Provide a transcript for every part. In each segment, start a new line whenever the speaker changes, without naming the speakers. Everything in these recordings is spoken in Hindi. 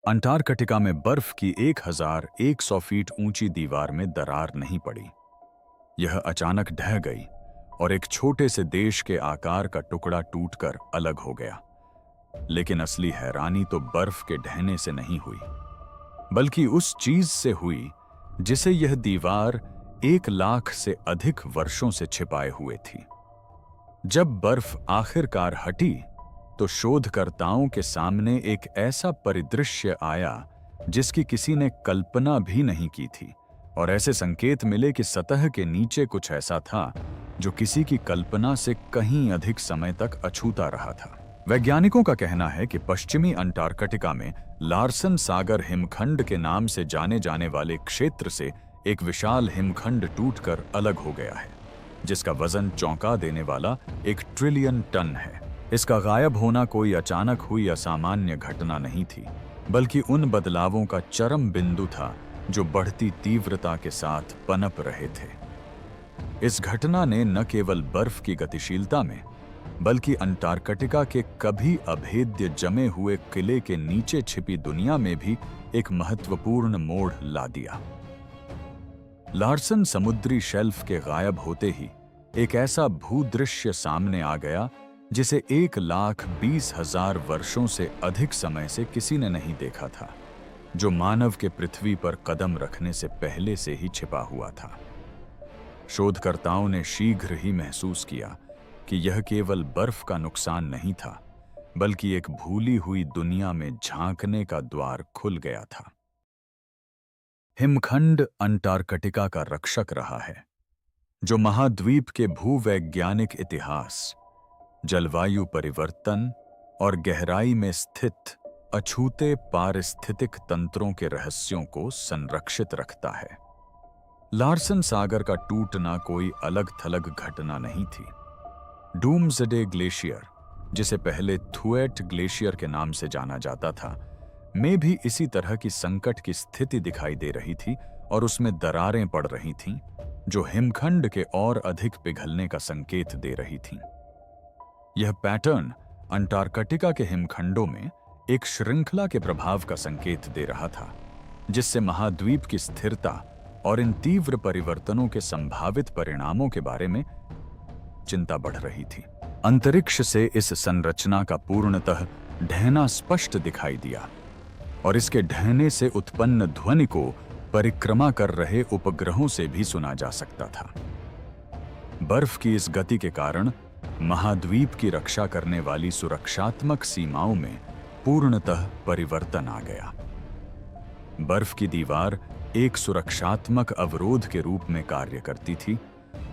अंटार्कटिका में बर्फ की 1100 फीट ऊंची दीवार में दरार नहीं पड़ी। यह अचानक ढह गई और एक छोटे से देश के आकार का टुकड़ा टूटकर अलग हो गया। लेकिन असली हैरानी तो बर्फ के ढहने से नहीं हुई, बल्कि उस चीज से हुई जिसे यह दीवार 1 लाख से अधिक वर्षों से छिपाए हुए थी। जब बर्फ आखिरकार हटी तो शोधकर्ताओं के सामने एक ऐसा परिदृश्य आया जिसकी किसी ने कल्पना भी नहीं की थी, और ऐसे संकेत मिले कि सतह के नीचे कुछ ऐसा था जो किसी की कल्पना से कहीं अधिक समय तक अछूता रहा था। वैज्ञानिकों का कहना है कि पश्चिमी अंटार्कटिका में लार्सन सागर हिमखंड के नाम से जाने जाने वाले क्षेत्र से एक विशाल हिमखंड टूटकर अलग हो गया है, जिसका वजन चौंका देने वाला 1 ट्रिलियन टन है। इसका गायब होना कोई अचानक हुई असामान्य घटना नहीं थी, बल्कि उन बदलावों का चरम बिंदु था जो बढ़ती तीव्रता के साथ पनप रहे थे। इस घटना ने न केवल बर्फ की गतिशीलता में, बल्कि अंटार्कटिका के कभी अभेद्य जमे हुए किले के नीचे छिपी दुनिया में भी एक महत्वपूर्ण मोड़ ला दिया। लार्सन समुद्री शेल्फ के गायब होते ही एक ऐसा भूदृश्य सामने आ गया जिसे 1,20,000 वर्षों से अधिक समय से किसी ने नहीं देखा था, जो मानव के पृथ्वी पर कदम रखने से पहले से ही छिपा हुआ था। शोधकर्ताओं ने शीघ्र ही महसूस किया कि यह केवल बर्फ का नुकसान नहीं था, बल्कि एक भूली हुई दुनिया में झांकने का द्वार खुल गया था। हिमखंड अंटार्कटिका का रक्षक रहा है, जो महाद्वीप के भूवैज्ञानिक इतिहास, जलवायु परिवर्तन और गहराई में स्थित अछूते पारिस्थितिक तंत्रों के रहस्यों को संरक्षित रखता है। लार्सन सागर का टूटना कोई अलग थलग घटना नहीं थी। डूम्सडे ग्लेशियर, जिसे पहले थुएट ग्लेशियर के नाम से जाना जाता था, में भी इसी तरह की संकट की स्थिति दिखाई दे रही थी और उसमें दरारें पड़ रही थीं, जो हिमखंड के और अधिक पिघलने का संकेत दे रही थीं। यह पैटर्न अंटार्कटिका के हिमखंडों में एक श्रृंखला के प्रभाव का संकेत दे रहा था, जिससे महाद्वीप की स्थिरता और इन तीव्र परिवर्तनों के संभावित परिणामों के बारे में चिंता बढ़ रही थी। अंतरिक्ष से इस संरचना का पूर्णतः ढहना स्पष्ट दिखाई दिया, और इसके ढहने से उत्पन्न ध्वनि को परिक्रमा कर रहे उपग्रहों से भी सुना जा सकता था। बर्फ की इस गति के कारण महाद्वीप की रक्षा करने वाली सुरक्षात्मक सीमाओं में पूर्णतः परिवर्तन आ गया। बर्फ की दीवार एक सुरक्षात्मक अवरोध के रूप में कार्य करती थी,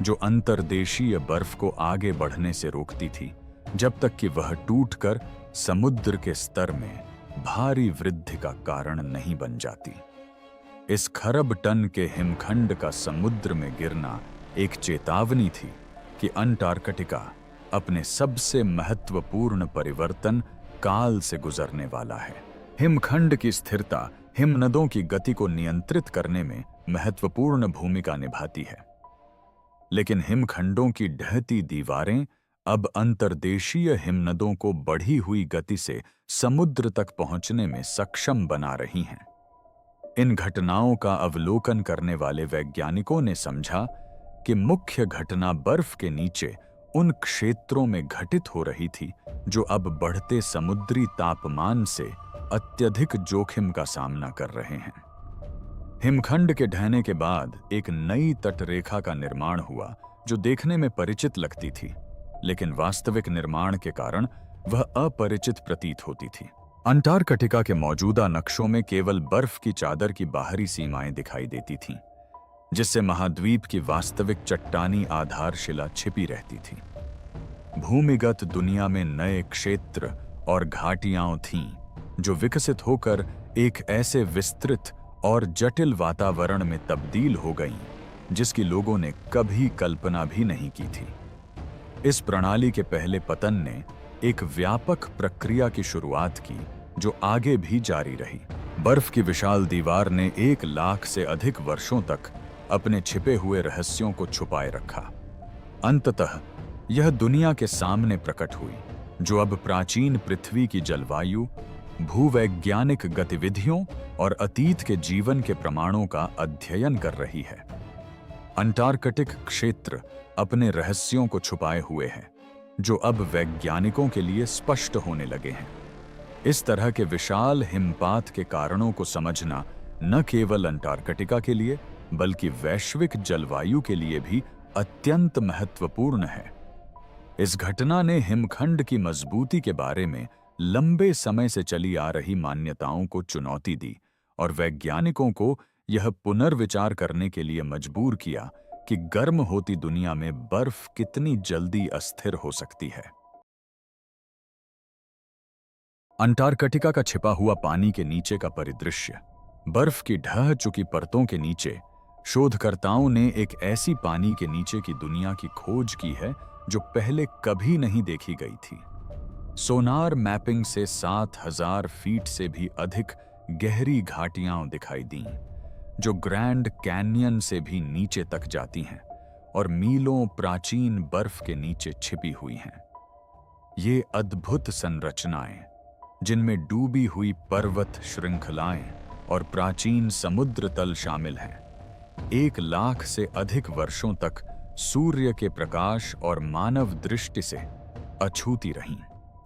जो अंतर्देशीय बर्फ को आगे बढ़ने से रोकती थी, जब तक कि वह टूटकर समुद्र के स्तर में भारी वृद्धि का कारण नहीं बन जाती। इस खरब टन के हिमखंड का समुद्र में गिरना एक चेतावनी थी कि अंटार्कटिका अपने सबसे महत्वपूर्ण परिवर्तन काल से गुजरने वाला है। हिमखंड की स्थिरता हिमनदों की गति को नियंत्रित करने में महत्वपूर्ण भूमिका निभाती है, लेकिन हिमखंडों की ढहती दीवारें अब अंतर्देशीय हिमनदों को बढ़ी हुई गति से समुद्र तक पहुंचने में सक्षम बना रही हैं। इन घटनाओं का अवलोकन करने वाले वैज्ञानिकों ने समझा कि मुख्य घटना बर्फ के नीचे उन क्षेत्रों में घटित हो रही थी जो अब बढ़ते समुद्री तापमान से अत्यधिक जोखिम का सामना कर रहे हैं। हिमखंड के ढहने के बाद एक नई तटरेखा का निर्माण हुआ, जो देखने में परिचित लगती थी, लेकिन वास्तविक निर्माण के कारण वह अपरिचित प्रतीत होती थी। अंटार्कटिका के मौजूदा नक्शों में केवल बर्फ की चादर की बाहरी सीमाएं दिखाई देती थीं, जिससे महाद्वीप की वास्तविक चट्टानी आधारशिला छिपी रहती थी। भूमिगत दुनिया में नए क्षेत्र और घाटियां थीं, जो विकसित होकर एक ऐसे विस्तृत और जटिल वातावरण में तब्दील हो गईं, जिसकी लोगों ने कभी कल्पना भी नहीं की थी। इस प्रणाली के पहले पतन ने एक व्यापक प्रक्रिया की शुरुआत की, जो आगे भी जारी रही। बर्फ की विशाल दीवार ने 1 लाख से अधिक वर्षों तक अपने छिपे हुए रहस्यों को छुपाए रखा। अंततः यह दुनिया के सामने प्रकट हुई, जो अब प्राचीन पृथ्वी की जलवायु, भूवैज्ञानिक गतिविधियों और अतीत के जीवन के प्रमाणों का अध्ययन कर रही है। अंटार्कटिक क्षेत्र अपने रहस्यों को छुपाए हुए है, जो अब वैज्ञानिकों के लिए स्पष्ट होने लगे हैं। इस तरह के विशाल हिमपात के कारणों को समझना न केवल अंटार्कटिका के लिए बल्कि वैश्विक जलवायु के लिए भी अत्यंत महत्वपूर्ण है। इस घटना ने हिमखंड की मजबूती के बारे में लंबे समय से चली आ रही मान्यताओं को चुनौती दी और वैज्ञानिकों को यह पुनर्विचार करने के लिए मजबूर किया कि गर्म होती दुनिया में बर्फ कितनी जल्दी अस्थिर हो सकती है। अंटार्कटिका का छिपा हुआ पानी के नीचे का परिदृश्य। बर्फ की ढह चुकी परतों के नीचे शोधकर्ताओं ने एक ऐसी पानी के नीचे की दुनिया की खोज की है जो पहले कभी नहीं देखी गई थी। सोनार मैपिंग से 7000 फीट से भी अधिक गहरी घाटियां दिखाई दीं, जो ग्रैंड कैन्यन से भी नीचे तक जाती हैं और मीलों प्राचीन बर्फ के नीचे छिपी हुई हैं। ये अद्भुत संरचनाएं, जिनमें डूबी हुई पर्वत श्रृंखलाएं और प्राचीन समुद्र तल शामिल हैं, 1 लाख से अधिक वर्षों तक सूर्य के प्रकाश और मानव दृष्टि से अछूती रहीं।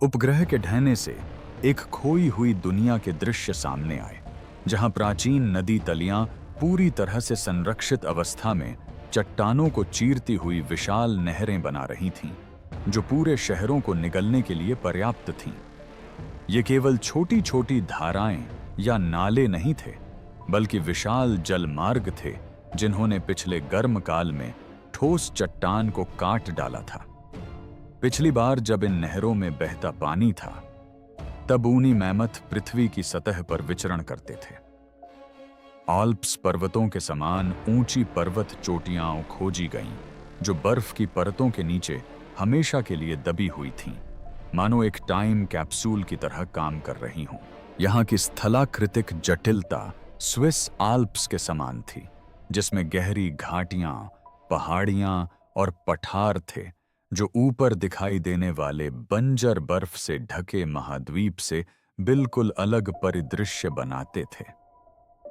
उपग्रह के ढहने से एक खोई हुई दुनिया के दृश्य सामने आए, जहां प्राचीन नदी तलियां पूरी तरह से संरक्षित अवस्था में चट्टानों को चीरती हुई विशाल नहरें बना रही थीं, जो पूरे शहरों को निगलने के लिए पर्याप्त थीं। ये केवल छोटी छोटी धाराएं या नाले नहीं थे, बल्कि विशाल जलमार्ग थे जिन्होंने पिछले गर्म काल में ठोस चट्टान को काट डाला था। पिछली बार जब इन नहरों में बहता पानी था, तब ऊनी मैमथ पृथ्वी की सतह पर विचरण करते थे। आल्प्स पर्वतों के समान ऊंची पर्वत चोटियां खोजी गईं, जो बर्फ की परतों के नीचे हमेशा के लिए दबी हुई थीं, मानो एक टाइम कैप्सूल की तरह काम कर रही हों। यहाँ की स्थलाकृतिक जटिलता स्विस आल्प्स के समान थी, जिसमें गहरी घाटियां, पहाड़ियां और पठार थे, जो ऊपर दिखाई देने वाले बंजर बर्फ से ढके महाद्वीप से बिल्कुल अलग परिदृश्य बनाते थे।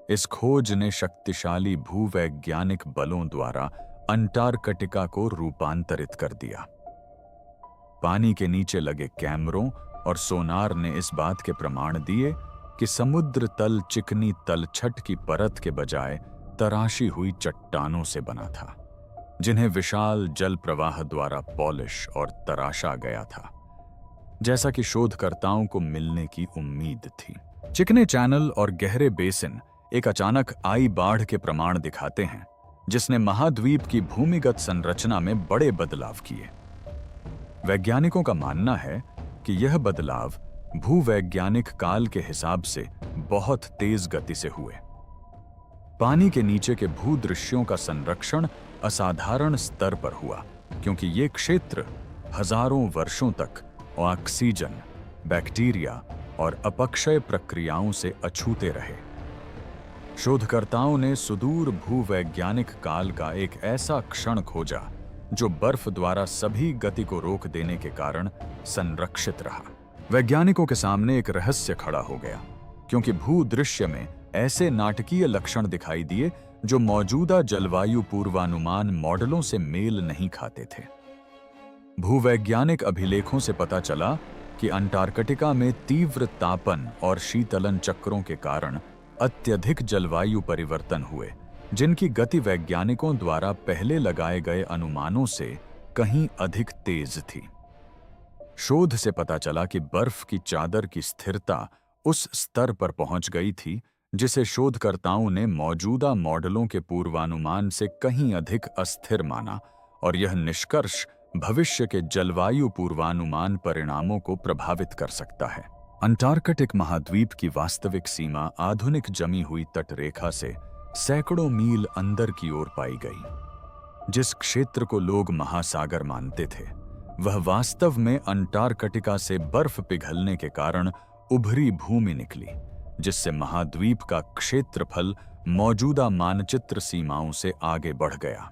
इस खोज ने शक्तिशाली भूवैज्ञानिक बलों द्वारा अंटार्कटिका को रूपांतरित कर दिया। पानी के नीचे लगे कैमरों और सोनार ने इस बात के प्रमाण दिए कि समुद्र तल चिकनी तलछट की परत के बजाय तराशी हुई चट्टानों से बना था, जिन्हें विशाल जल प्रवाह द्वारा पॉलिश और तराशा गया था, जैसा कि शोधकर्ताओं को मिलने की उम्मीद थी। चिकने चैनल और गहरे बेसिन एक अचानक आई बाढ़ के प्रमाण दिखाते हैं, जिसने महाद्वीप की भूमिगत संरचना में बड़े बदलाव किए। वैज्ञानिकों का मानना है कि यह बदलाव भूवैज्ञानिक काल के हिसाब से बहुत तेज गति से हुए। पानी के नीचे के भूदृश्यों का संरक्षण असाधारण स्तर पर हुआ, क्योंकि ये क्षेत्र हजारों वर्षों तक ऑक्सीजन, बैक्टीरिया और अपक्षय प्रक्रियाओं से अछूते रहे। शोधकर्ताओं ने सुदूर भूवैज्ञानिक काल का एक ऐसा क्षण खोजा जो बर्फ द्वारा सभी गति को रोक देने के कारण संरक्षित रहा। वैज्ञानिकों के सामने एक रहस्य खड़ा हो गया, क्योंकि भूदृश्य में ऐसे नाटकीय लक्षण दिखाई दिए जो मौजूदा जलवायु पूर्वानुमान मॉडलों से मेल नहीं खाते थे। भूवैज्ञानिक अभिलेखों से पता चला कि अंटार्कटिका में तीव्र तापन और शीतलन चक्रों के कारण अत्यधिक जलवायु परिवर्तन हुए, जिनकी गति वैज्ञानिकों द्वारा पहले लगाए गए अनुमानों से कहीं अधिक तेज थी। शोध से पता चला कि बर्फ की चादर की स्थिरता उस स्तर पर पहुंच गई थी जिसे शोधकर्ताओं ने मौजूदा मॉडलों के पूर्वानुमान से कहीं अधिक अस्थिर माना, और यह निष्कर्ष भविष्य के जलवायु पूर्वानुमान परिणामों को प्रभावित कर सकता है। अंटार्कटिक महाद्वीप की वास्तविक सीमा आधुनिक जमी हुई तटरेखा से सैकड़ों मील अंदर की ओर पाई गई। जिस क्षेत्र को लोग महासागर मानते थे, वह वास्तव में अंटार्कटिका से बर्फ पिघलने के कारण उभरी भूमि निकली, जिससे महाद्वीप का क्षेत्रफल मौजूदा मानचित्र सीमाओं से आगे बढ़ गया।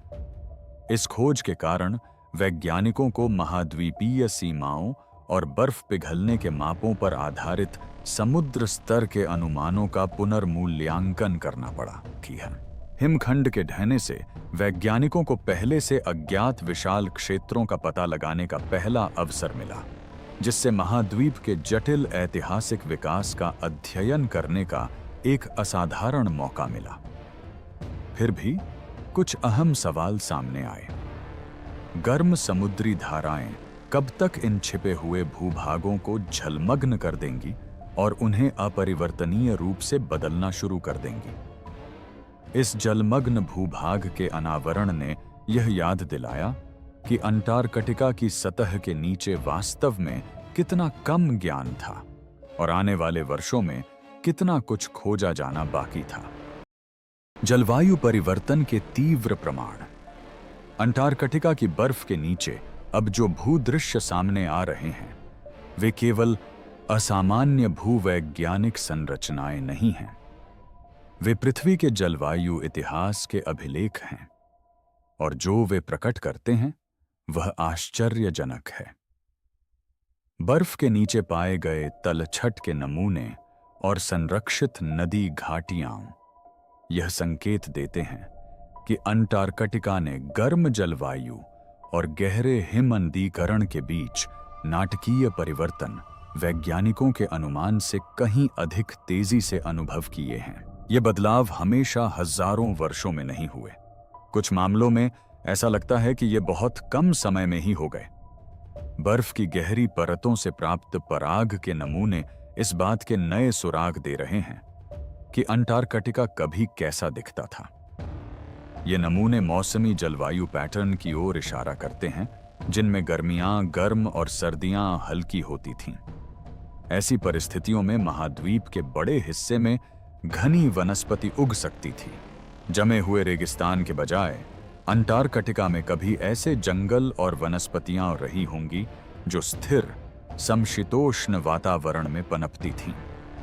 इस खोज के कारण वैज्ञानिकों को महाद्वीपीय सीमाओं और बर्फ पिघलने के मापों पर आधारित समुद्र स्तर के अनुमानों का पुनर्मूल्यांकन करना पड़ा है। हिमखंड के ढहने से वैज्ञानिकों को पहले से अज्ञात विशाल क्षेत्रों का पता लगाने का पहला अवसर मिला, जिससे महाद्वीप के जटिल ऐतिहासिक विकास का अध्ययन करने का एक असाधारण मौका मिला। फिर भी कुछ अहम सवाल सामने आए। गर्म समुद्री धाराएं कब तक इन छिपे हुए भूभागों को झलमग्न कर देंगी और उन्हें अपरिवर्तनीय रूप से बदलना शुरू कर देंगी? इस जलमग्न भूभाग के अनावरण ने यह याद दिलाया कि अंटार्कटिका की सतह के नीचे वास्तव में कितना कम ज्ञान था और आने वाले वर्षों में कितना कुछ खोजा जाना बाकी था। जलवायु परिवर्तन के तीव्र प्रमाण। अंटार्कटिका की बर्फ के नीचे अब जो भूदृश्य सामने आ रहे हैं, वे केवल असामान्य भूवैज्ञानिक संरचनाएं नहीं हैं। वे पृथ्वी के जलवायु इतिहास के अभिलेख हैं, और जो वे प्रकट करते हैं वह आश्चर्यजनक है। बर्फ के नीचे पाए गए तलछट के नमूने और संरक्षित नदी घाटियां यह संकेत देते हैं कि अंटार्कटिका ने गर्म जलवायु और गहरे हिमनदीकरण के बीच नाटकीय परिवर्तन वैज्ञानिकों के अनुमान से कहीं अधिक तेजी से अनुभव किए हैं। ये बदलाव हमेशा हजारों वर्षों में नहीं हुए। कुछ मामलों में ऐसा लगता है कि ये बहुत कम समय में ही हो गए। बर्फ की गहरी परतों से प्राप्त पराग के नमूने इस बात के नए सुराग दे रहे हैं कि अंटार्कटिका कभी कैसा दिखता था। ये नमूने मौसमी जलवायु पैटर्न की ओर इशारा करते हैं, जिनमें गर्मियां गर्म और सर्दियां हल्की होती थीं। ऐसी परिस्थितियों में महाद्वीप के बड़े हिस्से में घनी वनस्पति उग सकती थी। जमे हुए रेगिस्तान के बजाय अंटार्कटिका में कभी ऐसे जंगल और वनस्पतियां रही होंगी जो स्थिर समशीतोष्ण वातावरण में पनपती थीं।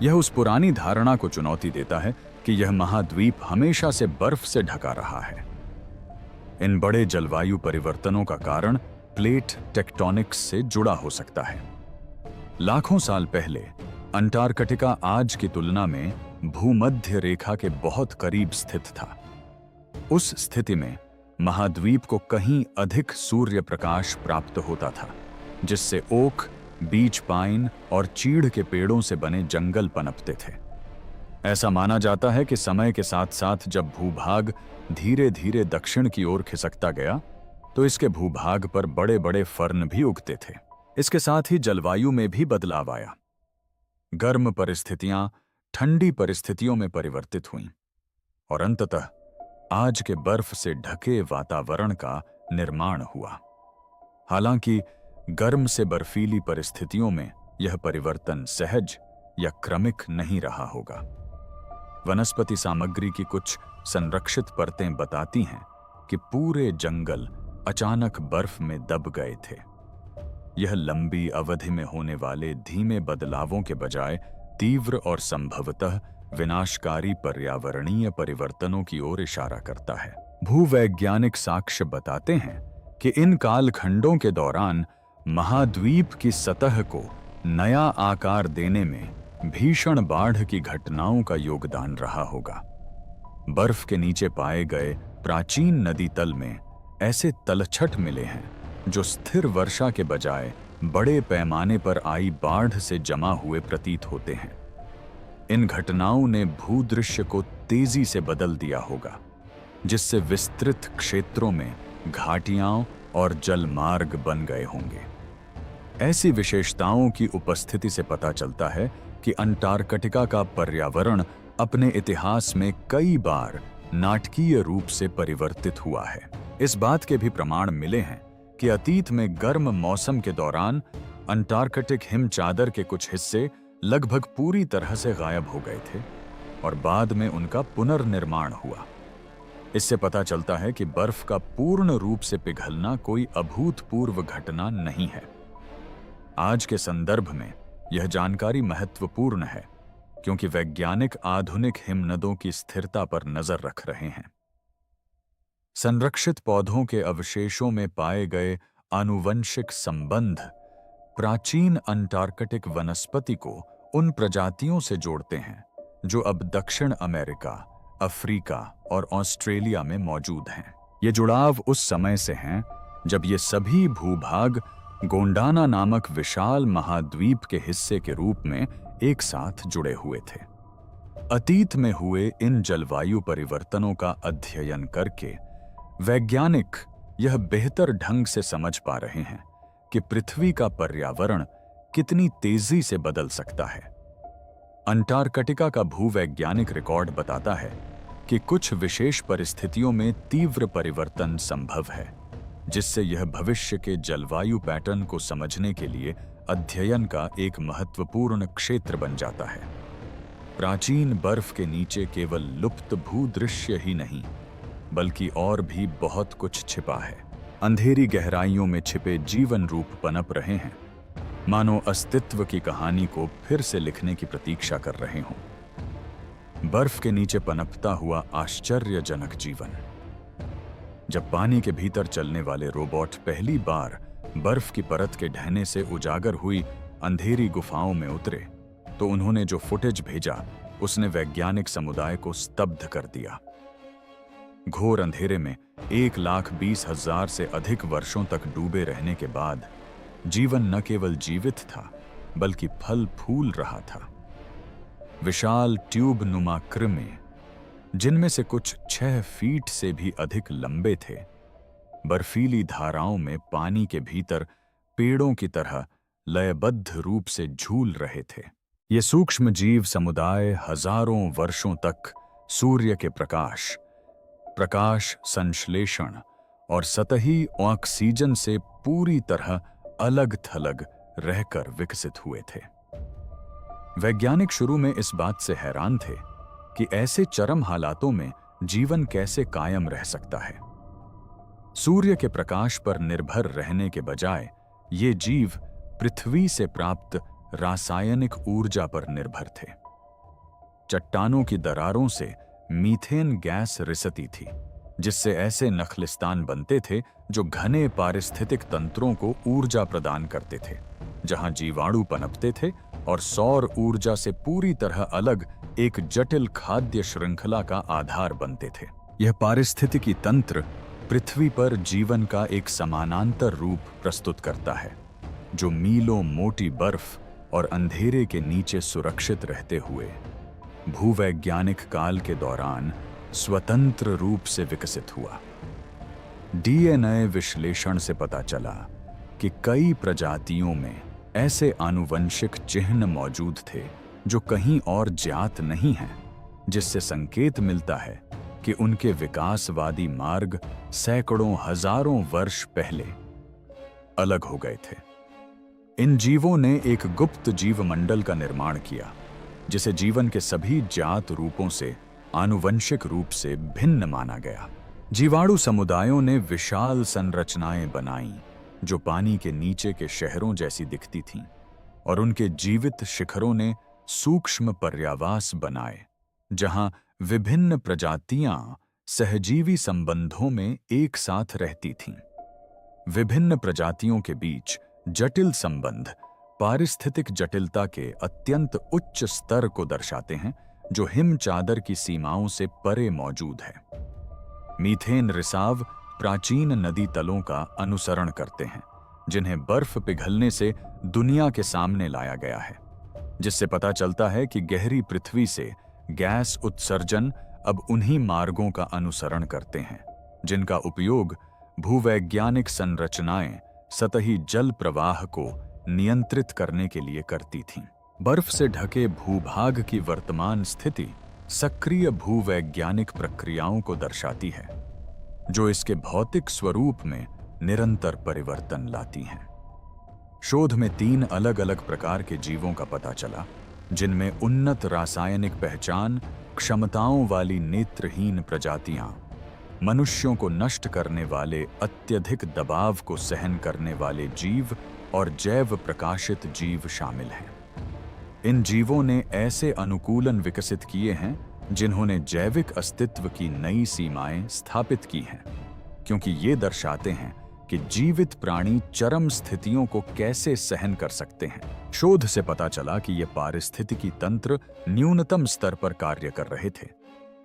यह उस पुरानी धारणा को चुनौती देता है कि यह महाद्वीप हमेशा से बर्फ से ढका रहा है। इन बड़े जलवायु परिवर्तनों का कारण प्लेट टेक्टोनिक्स से जुड़ा हो सकता है। लाखों साल पहले अंटार्कटिका आज की तुलना में भूमध्य रेखा के बहुत करीब स्थित था। उस स्थिति में महाद्वीप को कहीं अधिक सूर्य प्रकाश प्राप्त होता था, जिससे ओक, बीच पाइन और चीड़ के पेड़ों से बने जंगल पनपते थे। ऐसा माना जाता है कि समय के साथ साथ जब भूभाग धीरे धीरे दक्षिण की ओर खिसकता गया, तो इसके भूभाग पर बड़े बड़े फर्न भी उगते थे। इसके साथ ही जलवायु में भी बदलाव आया। गर्म परिस्थितियां ठंडी परिस्थितियों में परिवर्तित हुईं और अंततः आज के बर्फ से ढके वातावरण का निर्माण हुआ। हालांकि गर्म से बर्फीली परिस्थितियों में यह परिवर्तन सहज या क्रमिक नहीं रहा होगा। वनस्पति सामग्री की कुछ संरक्षित परतें बताती हैं कि पूरे जंगल अचानक बर्फ में दब गए थे। यह लंबी अवधि में होने वाले धीमे बदलावों के बजाय तीव्र और संभवतः विनाशकारी पर्यावरणीय परिवर्तनों की ओर इशारा करता है। भूवैज्ञानिक साक्ष्य बताते हैं कि इन कालखंडों के दौरान महाद्वीप की सतह को नया आकार देने में भीषण बाढ़ की घटनाओं का योगदान रहा होगा। बर्फ के नीचे पाए गए प्राचीन नदी तल में ऐसे तलछट मिले हैं जो स्थिर वर्षा के बजाय बड़े पैमाने पर आई बाढ़ से जमा हुए प्रतीत होते हैं। इन घटनाओं ने भूदृश्य को तेजी से बदल दिया होगा, जिससे विस्तृत क्षेत्रों में घाटियां और जलमार्ग बन गए होंगे। ऐसी विशेषताओं की उपस्थिति से पता चलता है कि अंटार्कटिका का पर्यावरण अपने इतिहास में कई बार नाटकीय रूप से परिवर्तित हुआ है। इस बात के भी प्रमाण मिले हैं कि अतीत में गर्म मौसम के दौरान अंटार्कटिक हिम चादर के कुछ हिस्से लगभग पूरी तरह से गायब हो गए थे और बाद में उनका पुनर्निर्माण हुआ। इससे पता चलता है कि बर्फ का पूर्ण रूप से पिघलना कोई अभूतपूर्व घटना नहीं है। आज के संदर्भ में यह जानकारी महत्वपूर्ण है क्योंकि वैज्ञानिक आधुनिक हिमनदों की स्थिरता पर नजर रख रहे हैं। संरक्षित पौधों के अवशेषों में पाए गए आनुवंशिक संबंध प्राचीन अंटार्कटिक वनस्पति को उन प्रजातियों से जोड़ते हैं जो अब दक्षिण अमेरिका, अफ्रीका और ऑस्ट्रेलिया में मौजूद हैं। ये जुड़ाव उस समय से हैं जब ये सभी भूभाग गोंडाना नामक विशाल महाद्वीप के हिस्से के रूप में एक साथ जुड़े हुए थे। अतीत में हुए इन जलवायु परिवर्तनों का अध्ययन करके वैज्ञानिक यह बेहतर ढंग से समझ पा रहे हैं कि पृथ्वी का पर्यावरण कितनी तेजी से बदल सकता है। अंटार्कटिका का भूवैज्ञानिक रिकॉर्ड बताता है कि कुछ विशेष परिस्थितियों में तीव्र परिवर्तन संभव है, जिससे यह भविष्य के जलवायु पैटर्न को समझने के लिए अध्ययन का एक महत्वपूर्ण क्षेत्र बन जाता है। प्राचीन बर्फ के नीचे केवल लुप्त भूदृश्य ही नहीं, बल्कि और भी बहुत कुछ छिपा है। अंधेरी गहराइयों में छिपे जीवन रूप पनप रहे हैं, मानो अस्तित्व की कहानी को फिर से लिखने की प्रतीक्षा कर रहे हों। बर्फ के नीचे पनपता हुआ आश्चर्यजनक जीवन। जब पानी के भीतर चलने वाले रोबोट पहली बार बर्फ की परत के ढहने से उजागर हुई अंधेरी गुफाओं में उतरे, तो उन्होंने जो फुटेज भेजा उसने वैज्ञानिक समुदाय को स्तब्ध कर दिया। घोर अंधेरे में 1,20,000 से अधिक वर्षों तक डूबे रहने के बाद जीवन न केवल जीवित था, बल्कि फल फूल रहा था। विशाल ट्यूब नुमा कृमि, जिनमें से कुछ 6 फीट से भी अधिक लंबे थे, बर्फीली धाराओं में पानी के भीतर पेड़ों की तरह लयबद्ध रूप से झूल रहे थे। ये सूक्ष्म जीव समुदाय हजारों वर्षों तक सूर्य के प्रकाश संश्लेषण और सतही ऑक्सीजन से पूरी तरह अलग थलग रहकर विकसित हुए थे। वैज्ञानिक शुरू में इस बात से हैरान थे कि ऐसे चरम हालातों में जीवन कैसे कायम रह सकता है। सूर्य के प्रकाश पर निर्भर रहने के बजाय ये जीव पृथ्वी से प्राप्त रासायनिक ऊर्जा पर निर्भर थे। चट्टानों की दरारों से मीथेन गैस रिसती थी, जिससे ऐसे नखलिस्तान बनते थे जो घने पारिस्थितिक तंत्रों को ऊर्जा प्रदान करते थे, जहां जीवाणु पनपते थे और सौर ऊर्जा से पूरी तरह अलग एक जटिल खाद्य श्रृंखला का आधार बनते थे। यह पारिस्थितिकी तंत्र पृथ्वी पर जीवन का एक समानांतर रूप प्रस्तुत करता है, जो मीलों मोटी बर्फ और अंधेरे के नीचे सुरक्षित रहते हुए भूवैज्ञानिक काल के दौरान स्वतंत्र रूप से विकसित हुआ। डीएनए विश्लेषण से पता चला कि कई प्रजातियों में ऐसे आनुवंशिक चिह्न मौजूद थे जो कहीं और ज्ञात नहीं हैं, जिससे संकेत मिलता है कि उनके विकासवादी मार्ग सैकड़ों हजारों वर्ष पहले अलग हो गए थे। इन जीवों ने एक गुप्त जीवमंडल का निर्माण किया, जिसे जीवन के सभी ज्ञात रूपों से आनुवंशिक रूप से भिन्न माना गया। जीवाणु समुदायों ने विशाल संरचनाएं बनाईं जो पानी के नीचे के शहरों जैसी दिखती थीं, और उनके जीवित शिखरों ने सूक्ष्म पर्यावास बनाए जहां विभिन्न प्रजातियां सहजीवी संबंधों में एक साथ रहती थीं। विभिन्न प्रजातियों के बीच जटिल संबंध पारिस्थितिक जटिलता के अत्यंत उच्च स्तर को दर्शाते हैं, जो हिम चादर की सीमाओं से परे मौजूद है। मीथेन रिसाव प्राचीन नदी तलों का अनुसरण करते हैं, जिन्हें बर्फ पिघलने से दुनिया के सामने लाया गया है, जिससे पता चलता है कि गहरी पृथ्वी से गैस उत्सर्जन अब उन्हीं मार्गों का अनुसरण करते हैं जिनका उपयोग भूवैज्ञानिक संरचनाएं सतही जल प्रवाह को नियंत्रित करने के लिए करती थीं। बर्फ से ढके भूभाग की वर्तमान स्थिति सक्रिय भूवैज्ञानिक प्रक्रियाओं को दर्शाती है, जो इसके भौतिक स्वरूप में निरंतर परिवर्तन लाती हैं। शोध में 3 अलग-अलग प्रकार के जीवों का पता चला, जिनमें उन्नत रासायनिक पहचान क्षमताओं वाली नेत्रहीन प्रजातियां, मनुष्यों को नष्ट करने वाले अत्यधिक दबाव को सहन करने वाले जीव और जैव प्रकाशित जीव शामिल हैं। इन जीवों ने ऐसे अनुकूलन विकसित किए हैं जिन्होंने जैविक अस्तित्व की नई सीमाएं स्थापित की हैं, क्योंकि ये दर्शाते हैं कि जीवित प्राणी चरम स्थितियों को कैसे सहन कर सकते हैं। शोध से पता चला कि ये पारिस्थितिकी तंत्र न्यूनतम स्तर पर कार्य कर रहे थे,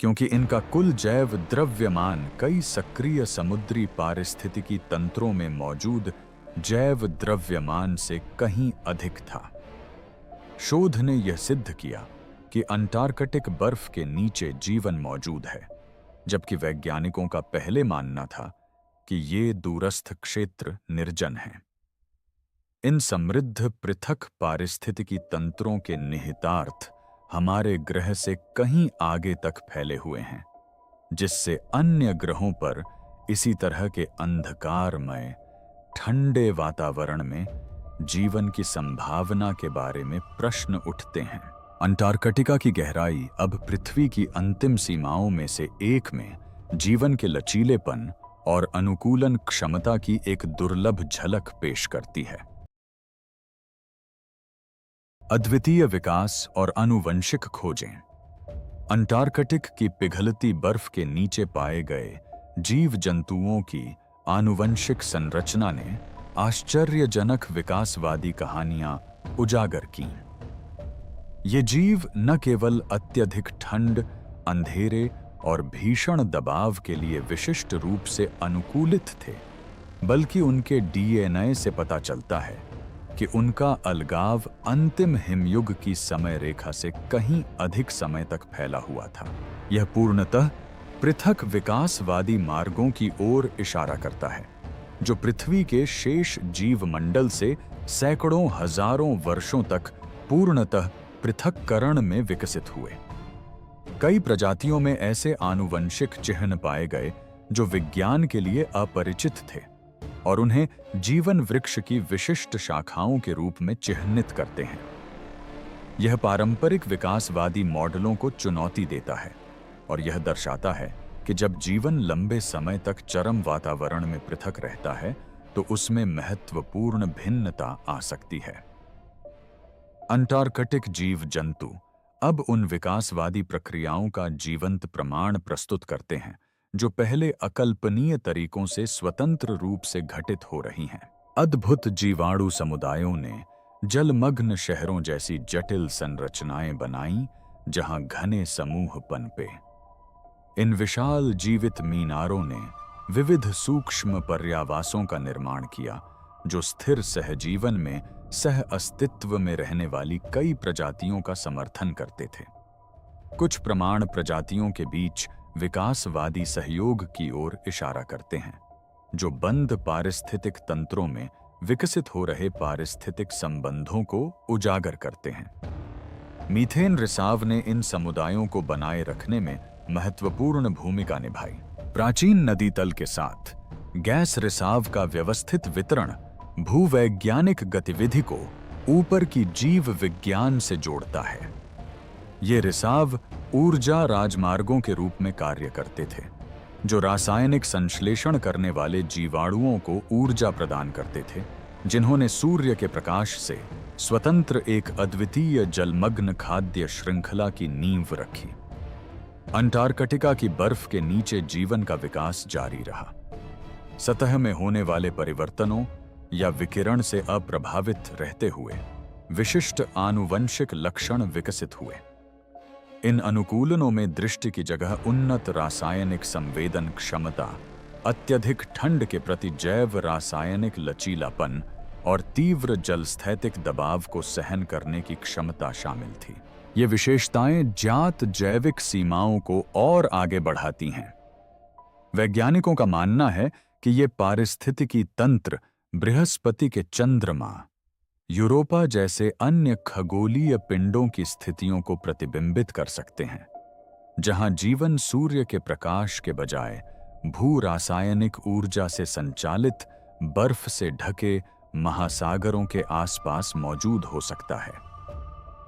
क्योंकि इनका कुल जैव द्रव्यमान कई सक्रिय समुद्री पारिस्थितिकी तंत्रों में मौजूद जैव द्रव्यमान से कहीं अधिक था। शोध ने यह सिद्ध किया कि अंटार्कटिक बर्फ के नीचे जीवन मौजूद है, जबकि वैज्ञानिकों का पहले मानना था कि ये दूरस्थ क्षेत्र निर्जन हैं। इन समृद्ध पृथक पारिस्थितिकी तंत्रों के निहितार्थ हमारे ग्रह से कहीं आगे तक फैले हुए हैं, जिससे अन्य ग्रहों पर इसी तरह के अंधकारमय ठंडे वातावरण में जीवन की संभावना के बारे में प्रश्न उठते हैं। अंटार्कटिका की गहराई अब पृथ्वी की अंतिम सीमाओं में से एक में जीवन के लचीलेपन और अनुकूलन क्षमता की एक दुर्लभ झलक पेश करती है। अद्वितीय विकास और आनुवंशिक खोजें। अंटार्कटिक की पिघलती बर्फ के नीचे पाए गए जीव जंतुओं की आनुवंशिक संरचना ने आश्चर्यजनक विकासवादी कहानियां उजागर कीं। ये जीव न केवल अत्यधिक ठंड, अंधेरे और भीषण दबाव के लिए विशिष्ट रूप से अनुकूलित थे, बल्कि उनके डीएनए से पता चलता है कि उनका अलगाव अंतिम हिमयुग की समय रेखा से कहीं अधिक समय तक फैला हुआ था। यह पूर्णतः पृथक विकासवादी मार्गों की ओर इशारा करता है, जो पृथ्वी के शेष जीवमंडल से सैकड़ों हजारों वर्षों तक पूर्णतः पृथक्करण में विकसित हुए। कई प्रजातियों में ऐसे आनुवंशिक चिह्न पाए गए जो विज्ञान के लिए अपरिचित थे और उन्हें जीवन वृक्ष की विशिष्ट शाखाओं के रूप में चिह्नित करते हैं। यह पारंपरिक विकासवादी मॉडलों को चुनौती देता है और यह दर्शाता है कि जब जीवन लंबे समय तक चरम वातावरण में पृथक रहता है तो उसमें महत्वपूर्ण भिन्नता आ सकती है। अंटार्कटिक जीव जंतु अब उन विकासवादी प्रक्रियाओं का जीवंत प्रमाण प्रस्तुत करते हैं जो पहले अकल्पनीय तरीकों से स्वतंत्र रूप से घटित हो रही हैं। अद्भुत जीवाणु समुदायों ने जलमग्न शहरों जैसी जटिल संरचनाएं बनाईं, जहां घने समूह पनपे। इन विशाल जीवित मीनारों ने विविध सूक्ष्म पर्यावासों का निर्माण किया, जो स्थिर सहजीवन में सह अस्तित्व में रहने वाली कई प्रजातियों का समर्थन करते थे। कुछ प्रमाण प्रजातियों के बीच विकासवादी सहयोग की ओर इशारा करते हैं, जो बंद पारिस्थितिक तंत्रों में विकसित हो रहे पारिस्थितिक संबंधों को उजागर करते हैं। मीथेन रिसाव ने इन समुदायों को बनाए रखने में महत्वपूर्ण भूमिका निभाई। प्राचीन नदी तल के साथ गैस रिसाव का व्यवस्थित वितरण भूवैज्ञानिक गतिविधि को ऊपर की जीव विज्ञान से जोड़ता है। ये रिसाव ऊर्जा राजमार्गों के रूप में कार्य करते थे, जो रासायनिक संश्लेषण करने वाले जीवाणुओं को ऊर्जा प्रदान करते थे, जिन्होंने सूर्य के प्रकाश से स्वतंत्र एक अद्वितीय जलमग्न खाद्य श्रृंखला की नींव रखी। अंटार्कटिका की बर्फ के नीचे जीवन का विकास जारी रहा। सतह में होने वाले परिवर्तनों या विकिरण से अप्रभावित रहते हुए विशिष्ट आनुवंशिक लक्षण विकसित हुए। इन अनुकूलनों में दृष्टि की जगह उन्नत रासायनिक संवेदन क्षमता, अत्यधिक ठंड के प्रति जैव रासायनिक लचीलापन और तीव्र जलस्थैतिक दबाव को सहन करने की क्षमता शामिल थी। ये विशेषताएं ज्ञात जैविक सीमाओं को और आगे बढ़ाती हैं। वैज्ञानिकों का मानना है कि ये पारिस्थितिकी तंत्र बृहस्पति के चंद्रमा, यूरोपा जैसे अन्य खगोलीय पिंडों की स्थितियों को प्रतिबिंबित कर सकते हैं, जहां जीवन सूर्य के प्रकाश के बजाय भू रासायनिक ऊर्जा से संचालित बर्फ से ढके महासागरों के आसपास मौजूद हो सकता है।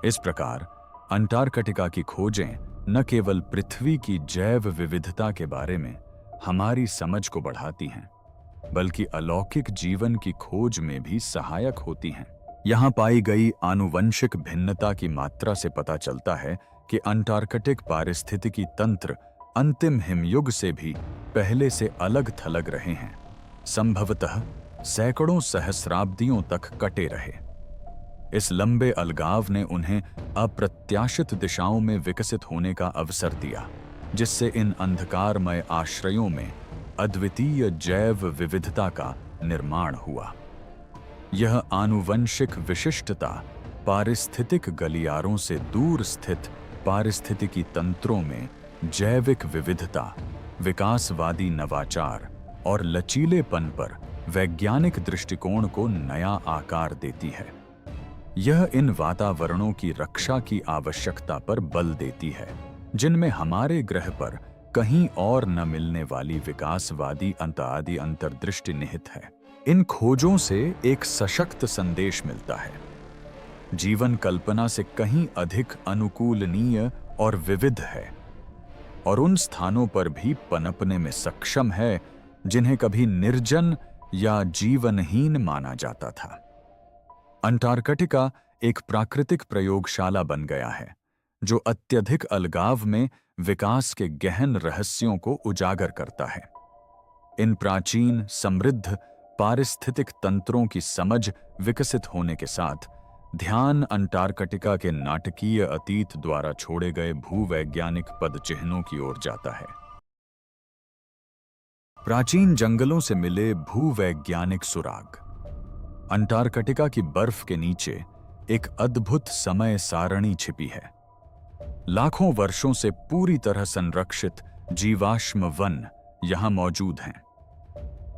इस प्रकार अंटार्कटिका की खोजें न केवल पृथ्वी की जैव विविधता के बारे में हमारी समझ को बढ़ाती हैं, बल्कि अलौकिक जीवन की खोज में भी सहायक होती हैं। यहाँ पाई गई आनुवंशिक भिन्नता की मात्रा से पता चलता है कि अंटार्कटिक पारिस्थितिकी तंत्र अंतिम हिमयुग से भी पहले से अलग थलग रहे हैं संभवतः सैकड़ों सहस्राब्दियों तक कटे रहे। इस लंबे अलगाव ने उन्हें अप्रत्याशित दिशाओं में विकसित होने का अवसर दिया, जिससे इन अंधकारमय आश्रयों में अद्वितीय जैव विविधता का निर्माण हुआ। यह आनुवंशिक विशिष्टता पारिस्थितिक गलियारों से दूर स्थित पारिस्थितिकी तंत्रों में जैविक विविधता, विकासवादी नवाचार और लचीलेपन पर वैज्ञानिक दृष्टिकोण को नया आकार देती है। यह इन वातावरणों की रक्षा की आवश्यकता पर बल देती है, जिनमें हमारे ग्रह पर कहीं और न मिलने वाली विकासवादी अंतर्दृष्टि अंतर्दृष्टि निहित है। इन खोजों से एक सशक्त संदेश मिलता है। जीवन कल्पना से कहीं अधिक अनुकूलनीय और विविध है, और उन स्थानों पर भी पनपने में सक्षम है जिन्हें कभी निर्जन या जीवनहीन माना जाता था। अंटार्कटिका एक प्राकृतिक प्रयोगशाला बन गया है, जो अत्यधिक अलगाव में विकास के गहन रहस्यों को उजागर करता है। इन प्राचीन, समृद्ध पारिस्थितिक तंत्रों की समझ विकसित होने के साथ ध्यान अंटार्कटिका के नाटकीय अतीत द्वारा छोड़े गए भूवैज्ञानिक पदचिह्नों की ओर जाता है। प्राचीन जंगलों से मिले भूवैज्ञानिक सुराग। अंटार्कटिका की बर्फ के नीचे एक अद्भुत समय सारणी छिपी है। लाखों वर्षों से पूरी तरह संरक्षित जीवाश्म वन यहां मौजूद हैं।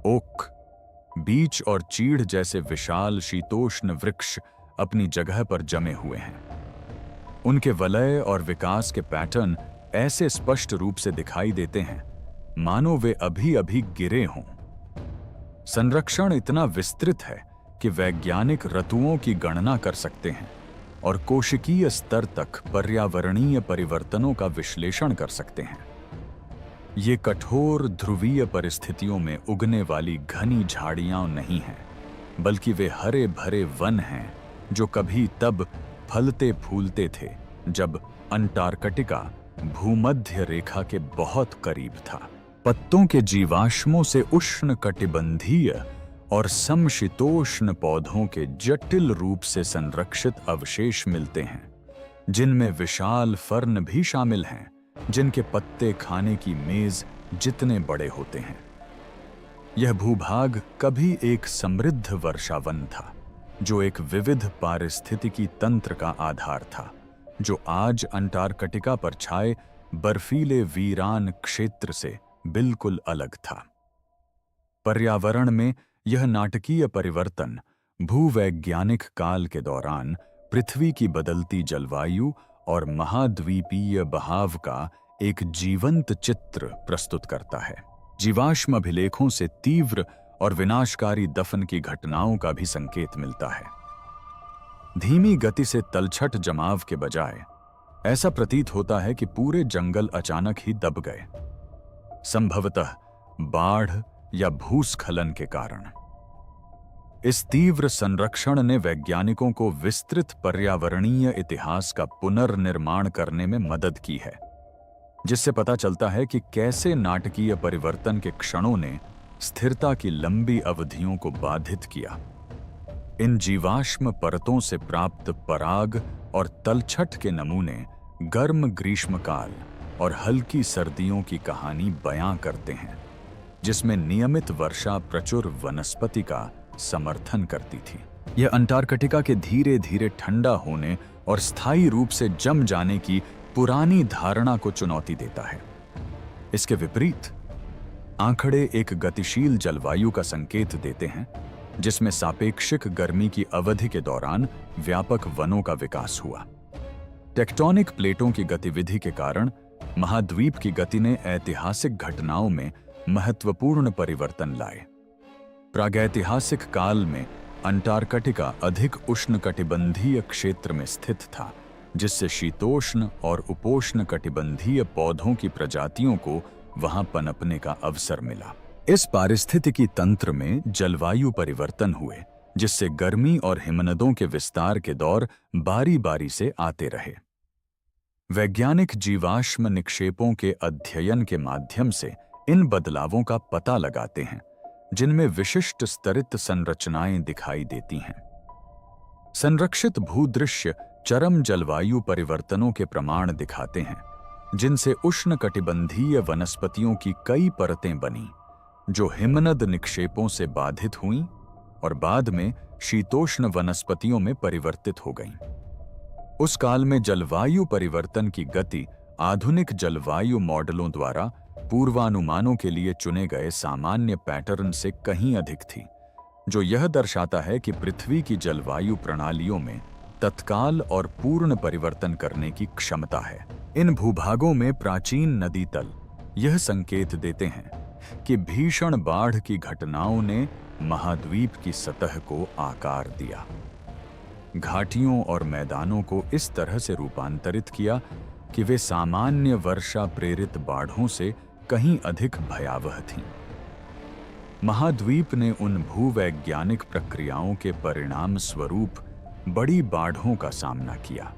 ओक, बीच और चीड़ जैसे विशाल शीतोष्ण वृक्ष अपनी जगह पर जमे हुए हैं। उनके वलय और विकास के पैटर्न ऐसे स्पष्ट रूप से दिखाई देते हैं मानो वे अभी अभी गिरे हों। संरक्षण इतना विस्तृत है कि वैज्ञानिक ऋतुओं की गणना कर सकते हैं और कोशिकीय स्तर तक पर्यावरणीय परिवर्तनों का विश्लेषण कर सकते हैं। ये कठोर ध्रुवीय परिस्थितियों में उगने वाली घनी झाड़ियां नहीं हैं, बल्कि वे हरे भरे वन हैं जो कभी तब फलते फूलते थे जब अंटार्कटिका भूमध्य रेखा के बहुत करीब था। पत्तों के जीवाश्मों से उष्णकटिबंधीय और समशीतोष्ण पौधों के जटिल रूप से संरक्षित अवशेष मिलते हैं, जिनमें विशाल फर्न भी शामिल हैं, जिनके पत्ते खाने की मेज जितने बड़े होते हैं। यह भूभाग कभी एक समृद्ध वर्षावन था, जो एक विविध पारिस्थितिकी तंत्र का आधार था, जो आज अंटार्कटिका पर छाए बर्फीले वीरान क्षेत्र से बिल्कुल अलग था। पर्यावरण में यह नाटकीय परिवर्तन भूवैज्ञानिक काल के दौरान पृथ्वी की बदलती जलवायु और महाद्वीपीय बहाव का एक जीवंत चित्र प्रस्तुत करता है। जीवाश्म अभिलेखों से तीव्र और विनाशकारी दफन की घटनाओं का भी संकेत मिलता है। धीमी गति से तलछट जमाव के बजाय ऐसा प्रतीत होता है कि पूरे जंगल अचानक ही दब गए, संभवतः बाढ़ या भूस्खलन के कारण। इस तीव्र संरक्षण ने वैज्ञानिकों को विस्तृत पर्यावरणीय इतिहास का पुनर्निर्माण करने में मदद की है, जिससे पता चलता है कि कैसे नाटकीय परिवर्तन के क्षणों ने स्थिरता की लंबी अवधियों को बाधित किया। इन जीवाश्म परतों से प्राप्त पराग और तलछट के नमूने गर्म ग्रीष्मकाल और हल्की सर्दियों की कहानी बयां करते हैं, जिसमें नियमित वर्षा प्रचुर वनस्पति का समर्थन करती थी। यह अंटार्कटिका के धीरे धीरे ठंडा होने और स्थायी रूप से जम जाने की पुरानी धारणा को चुनौती देता है। इसके विपरीत आंकड़े एक गतिशील जलवायु का संकेत देते हैं, जिसमें सापेक्षिक गर्मी की अवधि के दौरान व्यापक वनों का विकास हुआ। टेक्टोनिक प्लेटों की गतिविधि के कारण महाद्वीप की गति ने ऐतिहासिक घटनाओं में महत्वपूर्ण परिवर्तन लाए। प्रागैतिहासिक काल में अंटार्कटिका अधिक उष्णकटिबंधीय क्षेत्र में स्थित था, जिससे शीतोष्ण और उपोष्ण कटिबंधीय पौधों की प्रजातियों को वहां पनपने का अवसर मिला। इस पारिस्थितिकी तंत्र में जलवायु परिवर्तन हुए, जिससे गर्मी और हिमनदों के विस्तार के दौर बारी बारी से आते रहे। वैज्ञानिक जीवाश्म निक्षेपों के अध्ययन के माध्यम से इन बदलावों का पता लगाते हैं, जिनमें विशिष्ट स्तरित संरचनाएं दिखाई देती हैं। संरक्षित भूदृश्य चरम जलवायु परिवर्तनों के प्रमाण दिखाते हैं, जिनसे उष्णकटिबंधीय वनस्पतियों की कई परतें बनी, जो हिमनद निक्षेपों से बाधित हुईं और बाद में शीतोष्ण वनस्पतियों में परिवर्तित हो गईं। उस काल में जलवायु परिवर्तन की गति आधुनिक जलवायु मॉडलों द्वारा पूर्वानुमानों के लिए चुने गए सामान्य पैटर्न से कहीं अधिक थी, जो यह दर्शाता है कि पृथ्वी की जलवायु प्रणालियों में तत्काल और पूर्ण परिवर्तन करने की क्षमता है। इन भूभागों में प्राचीन नदी तल यह संकेत देते हैं कि भीषण बाढ़ की घटनाओं ने महाद्वीप की सतह को आकार दिया, घाटियों और मैदानों को इस तरह से रूपांतरित किया कि वे सामान्य वर्षा प्रेरित बाढ़ों से कहीं अधिक भयावह थीं। महाद्वीप ने उन भूवैज्ञानिक प्रक्रियाओं के परिणाम स्वरूप बड़ी बाढ़ों का सामना किया,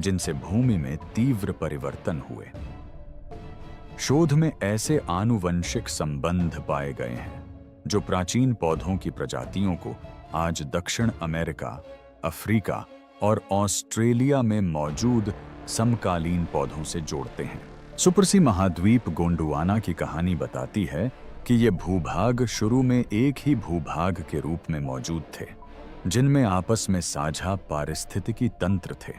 जिनसे भूमि में तीव्र परिवर्तन हुए। शोध में ऐसे आनुवंशिक संबंध पाए गए हैं जो प्राचीन पौधों की प्रजातियों को आज दक्षिण अमेरिका, अफ्रीका और ऑस्ट्रेलिया में मौजूद समकालीन पौधों से जोड़ते हैं। सुपरसी महाद्वीप गोंडवाना की कहानी बताती है कि ये भूभाग शुरू में एक ही भूभाग के रूप में मौजूद थे, जिनमें आपस में साझा पारिस्थितिकी तंत्र थे।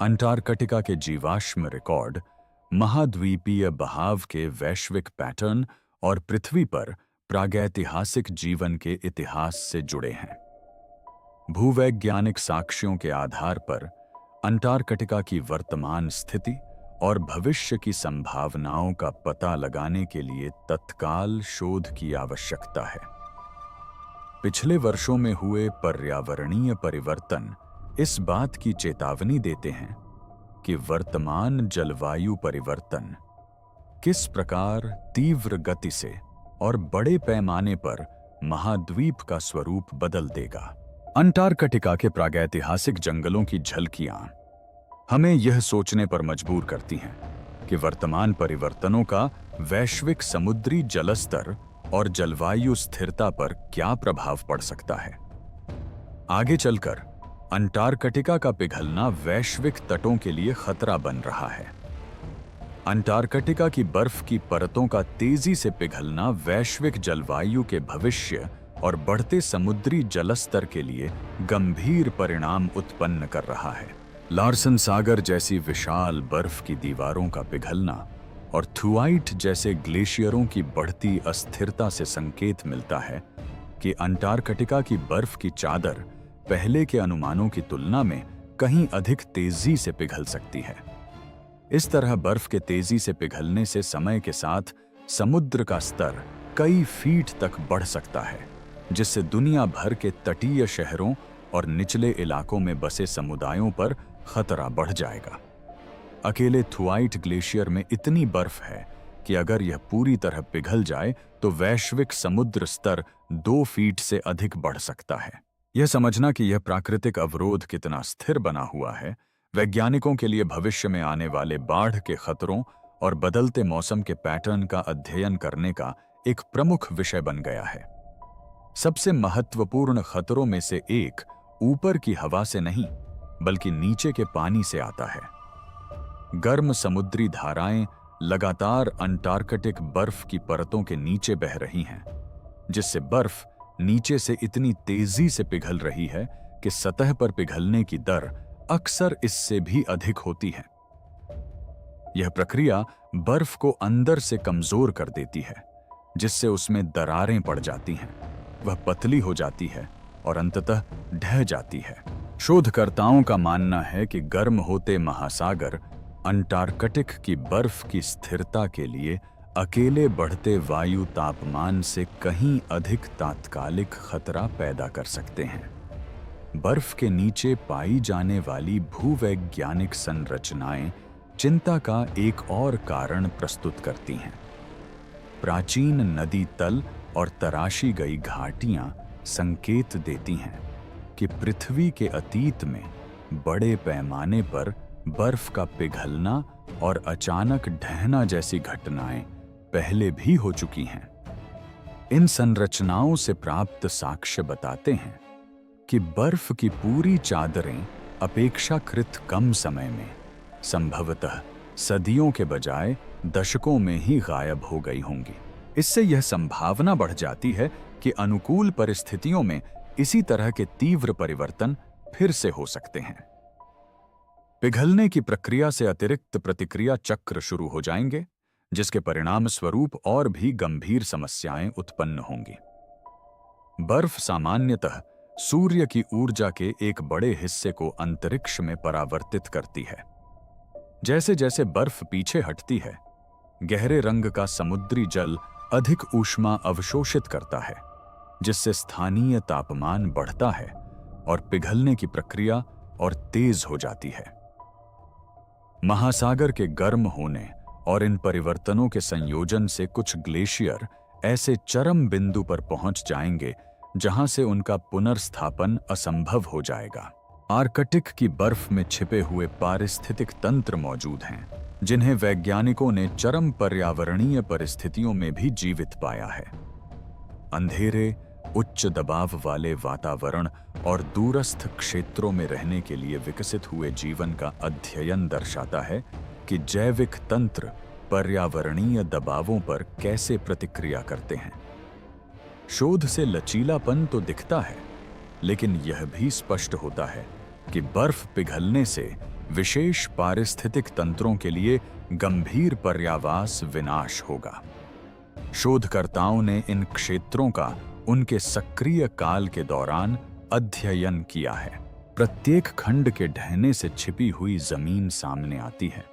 अंटार्कटिका के जीवाश्म रिकॉर्ड महाद्वीपीय बहाव के वैश्विक पैटर्न और पृथ्वी पर प्रागैतिहासिक जीवन के इतिहास से जुड़े हैं। भूवैज्ञानिक साक्ष्यों के आधार पर अंटार्कटिका की वर्तमान स्थिति और भविष्य की संभावनाओं का पता लगाने के लिए तत्काल शोध की आवश्यकता है। पिछले वर्षों में हुए पर्यावरणीय परिवर्तन इस बात की चेतावनी देते हैं कि वर्तमान जलवायु परिवर्तन किस प्रकार तीव्र गति से और बड़े पैमाने पर महाद्वीप का स्वरूप बदल देगा। अंटार्कटिका के प्रागैतिहासिक जंगलों की झलकियां हमें यह सोचने पर मजबूर करती हैं कि वर्तमान परिवर्तनों का वैश्विक समुद्री जलस्तर और जलवायु स्थिरता पर क्या प्रभाव पड़ सकता है। आगे चलकर अंटार्कटिका का पिघलना वैश्विक तटों के लिए खतरा बन रहा है। अंटार्कटिका की बर्फ की परतों का तेजी से पिघलना वैश्विक जलवायु के भविष्य और बढ़ते समुद्री जलस्तर के लिए गंभीर परिणाम उत्पन्न कर रहा है। लार्सन सागर जैसी विशाल बर्फ की दीवारों का पिघलना और थुआइट जैसे ग्लेशियरों की बढ़ती अस्थिरता से संकेत मिलता है कि अंटार्कटिका की बर्फ की चादर पहले के अनुमानों की तुलना में कहीं अधिक तेजी से पिघल सकती है। इस तरह बर्फ के तेजी से पिघलने से समय के साथ समुद्र का स्तर कई फीट तक बढ़ सकता है, जिससे दुनिया भर के तटीय शहरों और निचले इलाकों में बसे समुदायों पर खतरा बढ़ जाएगा। अकेले थुआइट ग्लेशियर में इतनी बर्फ है कि अगर यह पूरी तरह पिघल जाए तो वैश्विक समुद्र स्तर 2 फीट से अधिक बढ़ सकता है। यह समझना कि यह प्राकृतिक अवरोध कितना स्थिर बना हुआ है, वैज्ञानिकों के लिए भविष्य में आने वाले बाढ़ के खतरों और बदलते मौसम के पैटर्न का अध्ययन करने का एक प्रमुख विषय बन गया है। सबसे महत्वपूर्ण खतरों में से एक ऊपर की हवा से नहीं, बल्कि नीचे के पानी से आता है। गर्म समुद्री धाराएं लगातार अंटार्कटिक बर्फ की परतों के नीचे बह रही हैं, जिससे बर्फ नीचे से इतनी तेजी से पिघल रही है कि सतह पर पिघलने की दर अक्सर इससे भी अधिक होती है। यह प्रक्रिया बर्फ को अंदर से कमजोर कर देती है, जिससे उसमें दरारें पड़ जाती हैं, वह पतली हो जाती है और अंततः ढह जाती है। शोधकर्ताओं का मानना है कि गर्म होते महासागर अंटार्कटिक की बर्फ की स्थिरता के लिए अकेले बढ़ते वायु तापमान से कहीं अधिक तात्कालिक खतरा पैदा कर सकते हैं। बर्फ के नीचे पाई जाने वाली भूवैज्ञानिक संरचनाएं चिंता का एक और कारण प्रस्तुत करती हैं। प्राचीन नदी तल और तराशी गई घाटियां संकेत देती हैं कि पृथ्वी के अतीत में बड़े पैमाने पर बर्फ का पिघलना और अचानक ढहना जैसी घटनाएं पहले भी हो चुकी हैं। इन संरचनाओं से प्राप्त साक्ष्य बताते हैं कि बर्फ की पूरी चादरें अपेक्षाकृत कम समय में, संभवतः सदियों के बजाय दशकों में ही गायब हो गई होंगी। इससे यह संभावना बढ़ जाती है कि अनुकूल परिस्थितियों में इसी तरह के तीव्र परिवर्तन फिर से हो सकते हैं। पिघलने की प्रक्रिया से अतिरिक्त प्रतिक्रिया चक्र शुरू हो जाएंगे, जिसके परिणाम स्वरूप और भी गंभीर समस्याएं उत्पन्न होंगी। बर्फ सामान्यतः सूर्य की ऊर्जा के एक बड़े हिस्से को अंतरिक्ष में परावर्तित करती है। जैसे जैसे बर्फ पीछे हटती है, गहरे रंग का समुद्री जल अधिक ऊष्मा अवशोषित करता है, जिससे स्थानीय तापमान बढ़ता है और पिघलने की प्रक्रिया और तेज हो जाती है। महासागर के गर्म होने और इन परिवर्तनों के संयोजन से कुछ ग्लेशियर ऐसे चरम बिंदु पर पहुंच जाएंगे जहां से उनका पुनर्स्थापन असंभव हो जाएगा। आर्कटिक की बर्फ में छिपे हुए पारिस्थितिक तंत्र मौजूद हैं, जिन्हें वैज्ञानिकों ने चरम पर्यावरणीय परिस्थितियों में भी जीवित पाया है। अंधेरे, उच्च दबाव वाले वातावरण और दूरस्थ क्षेत्रों में रहने के लिए विकसित हुए जीवन का अध्ययन दर्शाता है कि जैविक तंत्र पर्यावरणीय दबावों पर कैसे प्रतिक्रिया करते हैं। शोध से लचीलापन तो दिखता है, लेकिन यह भी स्पष्ट होता है कि बर्फ पिघलने से विशेष पारिस्थितिक तंत्रों के लिए गंभीर पर्यावास विनाश होगा। शोधकर्ताओं ने इन क्षेत्रों का उनके सक्रिय काल के दौरान अध्ययन किया है। प्रत्येक खंड के ढहने से छिपी हुई जमीन सामने आती है,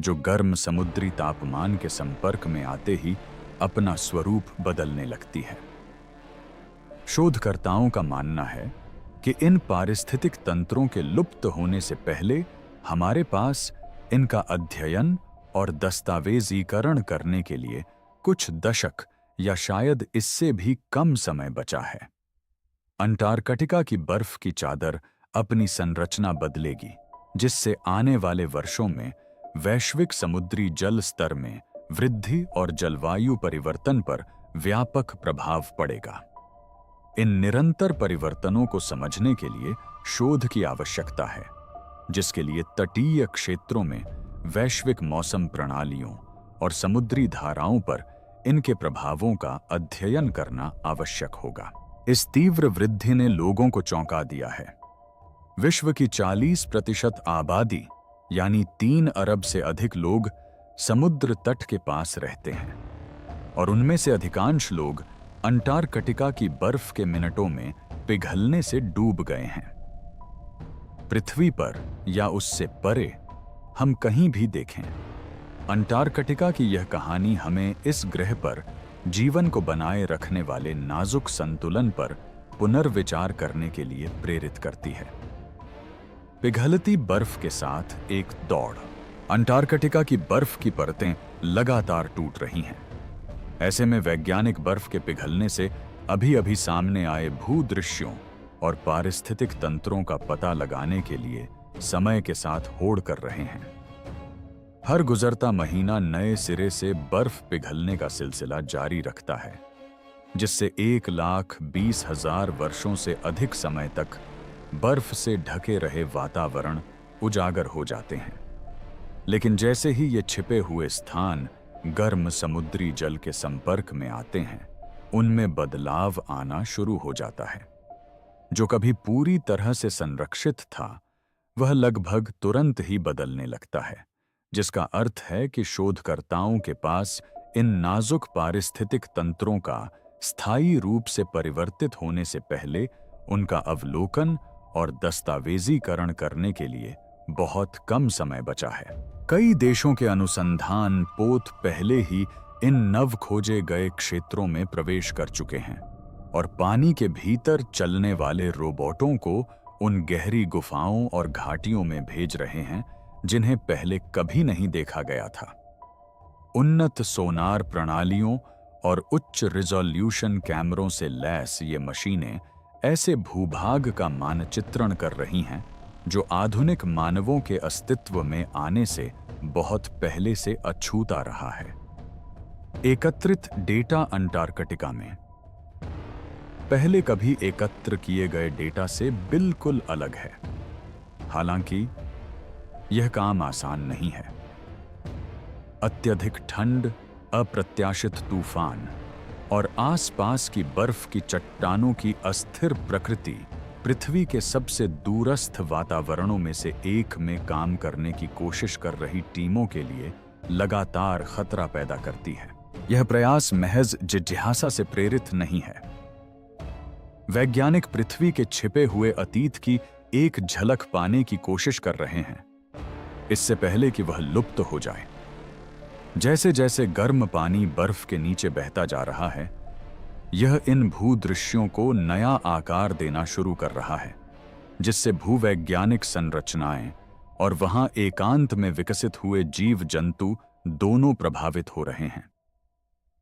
जो गर्म समुद्री तापमान के संपर्क में आते ही अपना स्वरूप बदलने लगती है। शोधकर्ताओं का मानना है कि इन पारिस्थितिक तंत्रों के लुप्त होने से पहले हमारे पास इनका अध्ययन और दस्तावेजीकरण करने के लिए कुछ दशक या शायद इससे भी कम समय बचा है। अंटार्कटिका की बर्फ की चादर अपनी संरचना बदलेगी, जिससे आने वाले वर्षों में वैश्विक समुद्री जल स्तर में वृद्धि और जलवायु परिवर्तन पर व्यापक प्रभाव पड़ेगा। इन निरंतर परिवर्तनों को समझने के लिए शोध की आवश्यकता है, जिसके लिए तटीय क्षेत्रों में वैश्विक मौसम प्रणालियों और समुद्री धाराओं पर इनके प्रभावों का अध्ययन करना आवश्यक होगा। इस तीव्र वृद्धि ने लोगों को चौंका दिया है। विश्व की 40% आबादी यानी 3 अरब से अधिक लोग समुद्र तट के पास रहते हैं, और उनमें से अधिकांश लोग अंटार्कटिका की बर्फ के मिनटों में पिघलने से डूब गए हैं। पृथ्वी पर या उससे परे हम कहीं भी देखें, अंटार्कटिका की यह कहानी हमें इस ग्रह पर जीवन को बनाए रखने वाले नाजुक संतुलन पर पुनर्विचार करने के लिए प्रेरित करती है। पिघलती बर्फ के साथ एक दौड़। अंटार्कटिका की बर्फ की परतें लगातार टूट रही हैं। ऐसे में वैज्ञानिक बर्फ के पिघलने से अभी-अभी सामने आए भूदृश्यों और पारिस्थितिक तंत्रों का पता लगाने के लिए समय के साथ होड़ कर रहे हैं। हर गुजरता महीना नए सिरे से बर्फ पिघलने का सिलसिला जारी रखता है, जिससे 1,20,000 वर्षों से अधिक समय तक बर्फ से ढके रहे वातावरण उजागर हो जाते हैं। लेकिन जैसे ही ये छिपे हुए स्थान गर्म समुद्री जल के संपर्क में आते हैं, उनमें बदलाव आना शुरू हो जाता है। जो कभी पूरी तरह से संरक्षित था, वह लगभग तुरंत ही बदलने लगता है, जिसका अर्थ है कि शोधकर्ताओं के पास इन नाजुक पारिस्थितिक तंत्रों का स्थायी रूप से परिवर्तित होने से पहले उनका अवलोकन और दस्तावेजीकरण करने के लिए बहुत कम समय बचा है। कई देशों के अनुसंधान पोत पहले ही इन नव खोजे गए क्षेत्रों में प्रवेश कर चुके हैं और पानी के भीतर चलने वाले रोबोटों को उन गहरी गुफाओं और घाटियों में भेज रहे हैं जिन्हें पहले कभी नहीं देखा गया था। उन्नत सोनार प्रणालियों और उच्च रिजोल्यूशन कैमरों से लैस ये मशीनें ऐसे भूभाग का मानचित्रण कर रही हैं जो आधुनिक मानवों के अस्तित्व में आने से बहुत पहले से अछूता रहा है। एकत्रित डेटा अंटार्कटिका में पहले कभी एकत्र किए गए डेटा से बिल्कुल अलग है। हालांकि यह काम आसान नहीं है। अत्यधिक ठंड, अप्रत्याशित तूफान और आसपास की बर्फ की चट्टानों की अस्थिर प्रकृति पृथ्वी के सबसे दूरस्थ वातावरणों में से एक में काम करने की कोशिश कर रही टीमों के लिए लगातार खतरा पैदा करती है। यह प्रयास महज जिज्ञासा से प्रेरित नहीं है। वैज्ञानिक पृथ्वी के छिपे हुए अतीत की एक झलक पाने की कोशिश कर रहे हैं, इससे पहले कि वह लुप्त हो जाए। जैसे जैसे गर्म पानी बर्फ के नीचे बहता जा रहा है, यह इन भूदृश्यों को नया आकार देना शुरू कर रहा है, जिससे भूवैज्ञानिक संरचनाएं और वहां एकांत में विकसित हुए जीव जंतु दोनों प्रभावित हो रहे हैं।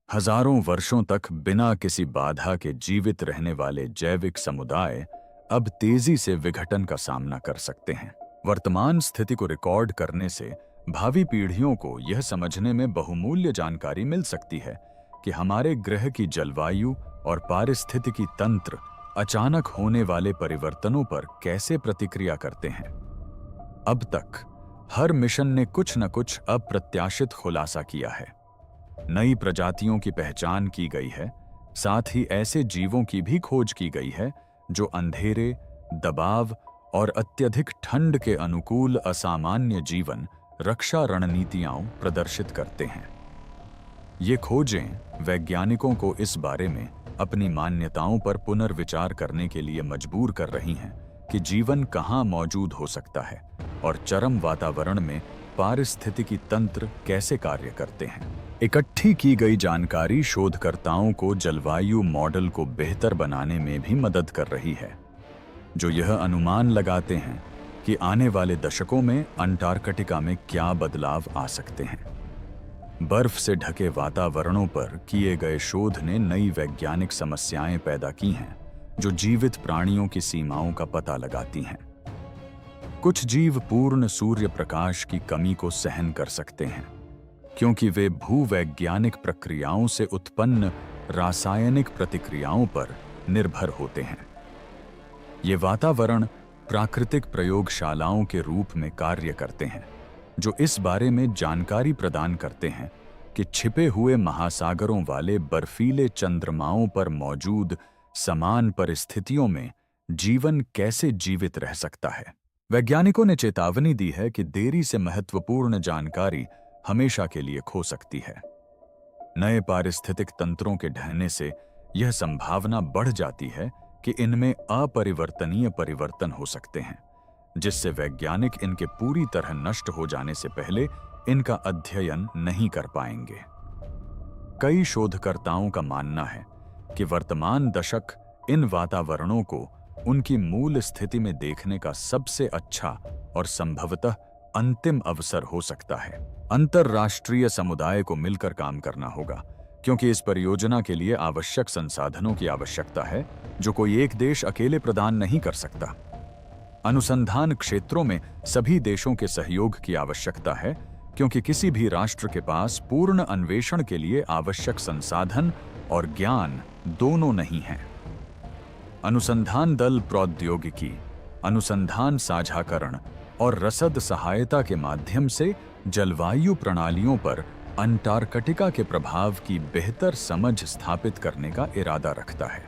हजारों वर्षों तक बिना किसी बाधा के जीवित रहने वाले जैविक समुदाय अब तेजी से विघटन का सामना कर सकते हैं। वर्तमान स्थिति को रिकॉर्ड करने से भावी पीढ़ियों को यह समझने में बहुमूल्य जानकारी मिल सकती है कि हमारे ग्रह की जलवायु और पारिस्थितिकी तंत्र अचानक होने वाले परिवर्तनों पर कैसे प्रतिक्रिया करते हैं। अब तक हर मिशन ने कुछ न कुछ अप्रत्याशित खुलासा किया है। नई प्रजातियों की पहचान की गई है, साथ ही ऐसे जीवों की भी खोज की गई है जो अंधेरे, दबाव और अत्यधिक ठंड के अनुकूल असामान्य जीवन रक्षा रणनीतियां प्रदर्शित करते हैं। ये खोजें वैज्ञानिकों को इस बारे में अपनी मान्यताओं पर पुनर्विचार करने के लिए मजबूर कर रही हैं कि जीवन कहाँ मौजूद हो सकता है और चरम वातावरण में पारिस्थितिकी तंत्र कैसे कार्य करते हैं। इकट्ठी की गई जानकारी शोधकर्ताओं को जलवायु मॉडल को बेहतर बनाने में भी मदद कर रही है, जो यह अनुमान लगाते हैं कि आने वाले दशकों में अंटार्कटिका में क्या बदलाव आ सकते हैं। बर्फ से ढके वातावरणों पर किए गए शोध ने नई वैज्ञानिक समस्याएं पैदा की हैं, जो जीवित प्राणियों की सीमाओं का पता लगाती हैं। कुछ जीव पूर्ण सूर्य प्रकाश की कमी को सहन कर सकते हैं, क्योंकि वे भूवैज्ञानिक प्रक्रियाओं से उत्पन्न रासायनिक प्रतिक्रियाओं पर निर्भर होते हैं। ये वातावरण प्राकृतिक प्रयोगशालाओं के रूप में कार्य करते हैं, जो इस बारे में जानकारी प्रदान करते हैं कि छिपे हुए महासागरों वाले बर्फीले चंद्रमाओं पर मौजूद समान परिस्थितियों में जीवन कैसे जीवित रह सकता है। वैज्ञानिकों ने चेतावनी दी है कि देरी से महत्वपूर्ण जानकारी हमेशा के लिए खो सकती है। नए पारिस्थितिक तंत्रों के ढहने से यह संभावना बढ़ जाती है कि इनमें अपरिवर्तनीय परिवर्तन हो सकते हैं, जिससे वैज्ञानिक इनके पूरी तरह नष्ट हो जाने से पहले इनका अध्ययन नहीं कर पाएंगे। कई शोधकर्ताओं का मानना है कि वर्तमान दशक इन वातावरणों को उनकी मूल स्थिति में देखने का सबसे अच्छा और संभवतः अंतिम अवसर हो सकता है। अंतरराष्ट्रीय समुदाय को मिलकर काम करना होगा, क्योंकि इस परियोजना के लिए आवश्यक संसाधनों की आवश्यकता है जो कोई एक देश अकेले प्रदान नहीं कर सकता। अनुसंधान क्षेत्रों में सभी देशों के सहयोग की आवश्यकता है, क्योंकि किसी भी राष्ट्र के पास पूर्ण अन्वेषण के लिए आवश्यक संसाधन और ज्ञान दोनों नहीं हैं। अनुसंधान दल प्रौद्योगिकी, अनुसंधान साझाकरण और रसद सहायता के माध्यम से जलवायु प्रणालियों पर अंटार्कटिका के प्रभाव की बेहतर समझ स्थापित करने का इरादा रखता है।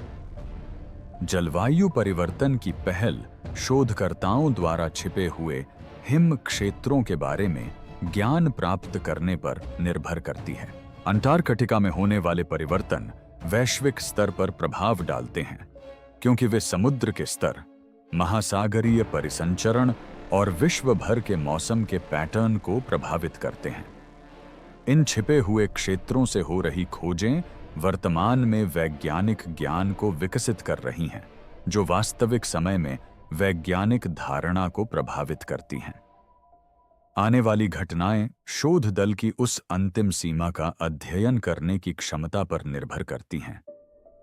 जलवायु परिवर्तन की पहल शोधकर्ताओं द्वारा छिपे हुए हिम क्षेत्रों के बारे में ज्ञान प्राप्त करने पर निर्भर करती है। अंटार्कटिका में होने वाले परिवर्तन वैश्विक स्तर पर प्रभाव डालते हैं, क्योंकि वे समुद्र के स्तर, महासागरीय परिसंचरण और विश्व भर के मौसम के पैटर्न को प्रभावित करते हैं। इन छिपे हुए क्षेत्रों से हो रही खोजें वर्तमान में वैज्ञानिक ज्ञान को विकसित कर रही हैं, जो वास्तविक समय में वैज्ञानिक धारणा को प्रभावित करती हैं। आने वाली घटनाएं शोध दल की उस अंतिम सीमा का अध्ययन करने की क्षमता पर निर्भर करती हैं,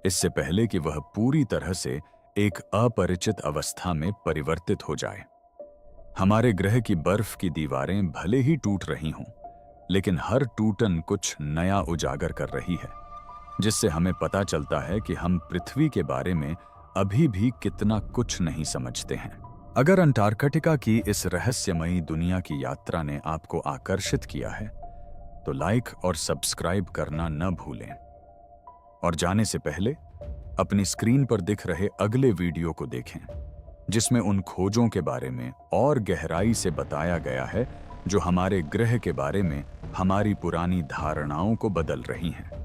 इससे पहले कि वह पूरी तरह से एक अपरिचित अवस्था में परिवर्तित हो जाए। हमारे ग्रह की बर्फ की दीवारें भले ही टूट रही हों, लेकिन हर टूटन कुछ नया उजागर कर रही है, जिससे हमें पता चलता है कि हम पृथ्वी के बारे में अभी भी कितना कुछ नहीं समझते हैं। अगर अंटार्कटिका की इस रहस्यमयी दुनिया की यात्रा ने आपको आकर्षित किया है, तो लाइक और सब्सक्राइब करना न भूलें। और जाने से पहले अपनी स्क्रीन पर दिख रहे अगले वीडियो को देखें, जिसमें उन खोजों के बारे में और गहराई से बताया गया है जो हमारे ग्रह के बारे में हमारी पुरानी धारणाओं को बदल रही हैं।